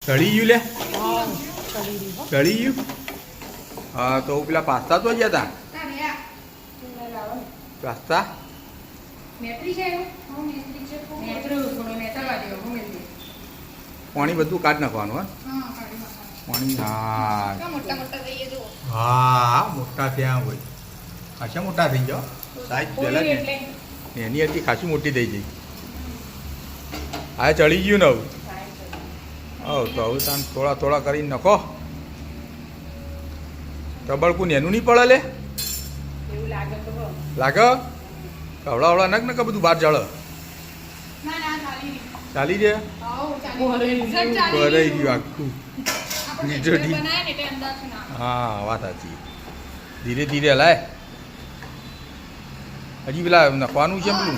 ચડી ગયું લે ચડી ગયું. હા તો પેલા પાસ્તા તો ગયા હતા પાસ્તા પાણી બધું કાઢ નાખવાનું. હા પાણી હા હા મોટા થયા હોય ખાસા મોટા થઈ જાઓ સાઈઝ પહેલાં એની હતી ખાસી મોટી થઈ જઈ. હા ચડી ગયું ને હવે તો હવે તાન થોડા થોડા કરીને નખો. તબડકું એનું નહીં પડે લે લાગે હવડા હવડા નખ ને બધું બહાર જળ ચાલી જાય ભરાઈ ગયું આખું. હા વાત સાચી. ધીરે ધીરે હલાય હજી પેલા નખવાનું છે પેલું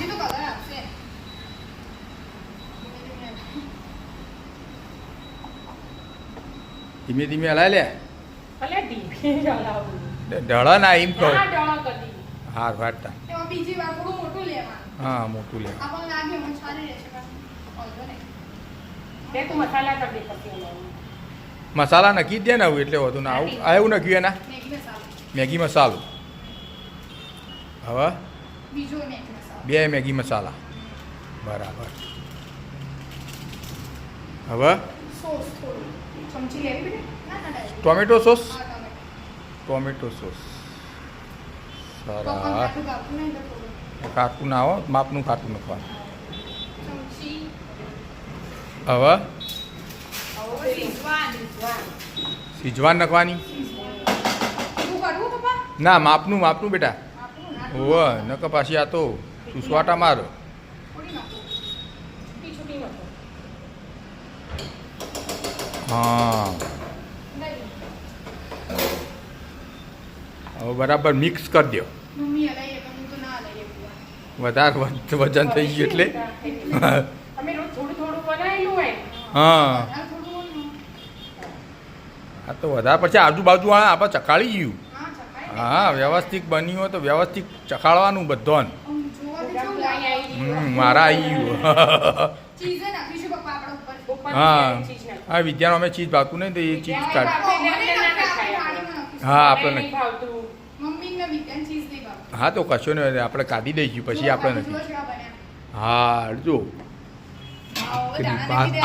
ધીમે ધીમે હલાય લે ઢળા ના એમ કહું. હા વાટતા હા મોટું લે મસાલા નાખી દે ને આવું એટલે વધુ ના આવું આવું નાખ્યું એના મેગી મસાલો. હવે બે મેગી મસાલા બરાબર. હવે ટોમેટો સોસ ટોમેટો સોસ સરસ. ખાટું ના હો માપનું ખાટું નાખવાનું. હવે સિજવાન નાખવાની ના માપનું માપનું બેટા. હોવે નક પાછી આ તો સુસવાટા મારો. હા હવે બરાબર મિક્સ કરી દો. વધારે વજન થઈ ગયું એટલે હા આ તો વધારે પછી આજુબાજુવાળા આપણે ચખાડી ગયું. હા વ્યવસ્થિત બન્યું હોય તો વ્યવસ્થિત ચખાડવાનું બધોને. મારા આવી ગયું. હા હા વિદ્યાનો અમે ચીઝ ભાવતું નહીં તો એ ચીઝ કાઢ. હા આપણે હા તો કશો નહીં આપણે કાઢી દઈશું પછી આપણે નથી. હા જો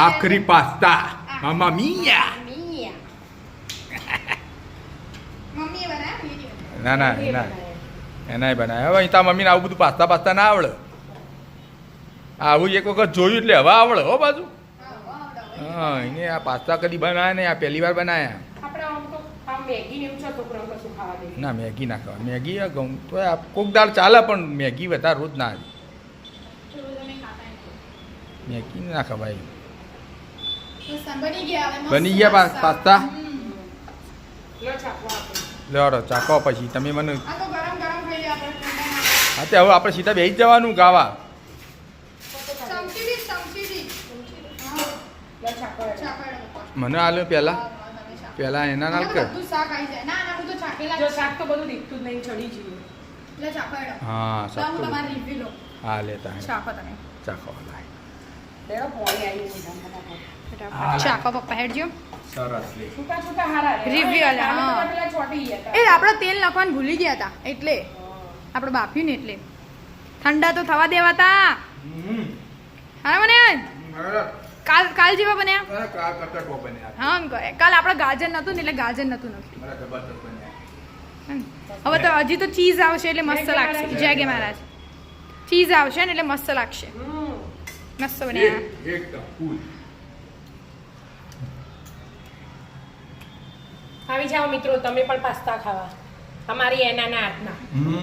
આખરી પાસ્તા મામા મિયા. ના ના એનાય બનાવે. હવે અહીં તા મમ્મીને આવું બધું પાસ્તા પાસ્તા ના આવડે. આવું એક વખત જોયું એટલે હવે આવડે હો બાજુ. હા એને આ પાસ્તા કદી બનાવ્યા ને આ પહેલી વાર બનાવ્યા. ના મેગી ના ખાવા મેગી ઘઉં તો કોક દાળ ચાલે પણ મેગી વધારે રોજ ના આવી. મેગી ના ખવાય. બની ગયા પાસ્તા. લો ચાખો પછી તમે મને. હા તે હવે આપણે સીધા બેસી જવાનું ગાવા. મને આલ્યો પહેલા એના નાલ કર. હા શાક તો હા લેતા ચાખો ચાખો પપ્પા હેડજો. સરસ રિવ્યુ એ આપણે તેલ નાખવાનું ભૂલી ગયા હતા એટલે આપણે બાફ્યું ને એટલે ઠંડા તો થવા દેવાતા. હા મને કાલ જેવા બન્યા. હા કાલ આપણે ગાજર નતું ને એટલે ગાજર નતું નાખ્યું. હવે તો હજી તો ચીઝ આવશે એટલે મસ્ત લાગશે. જય કે મહારાજ ચીઝ આવશે ને એટલે મસ્ત લાગશે. મસ્ત બન્યા એકદમ કૂલ. આવી જાઓ મિત્રો તમે પણ પાસ્તા ખાવા અમારી એનાના હાથના.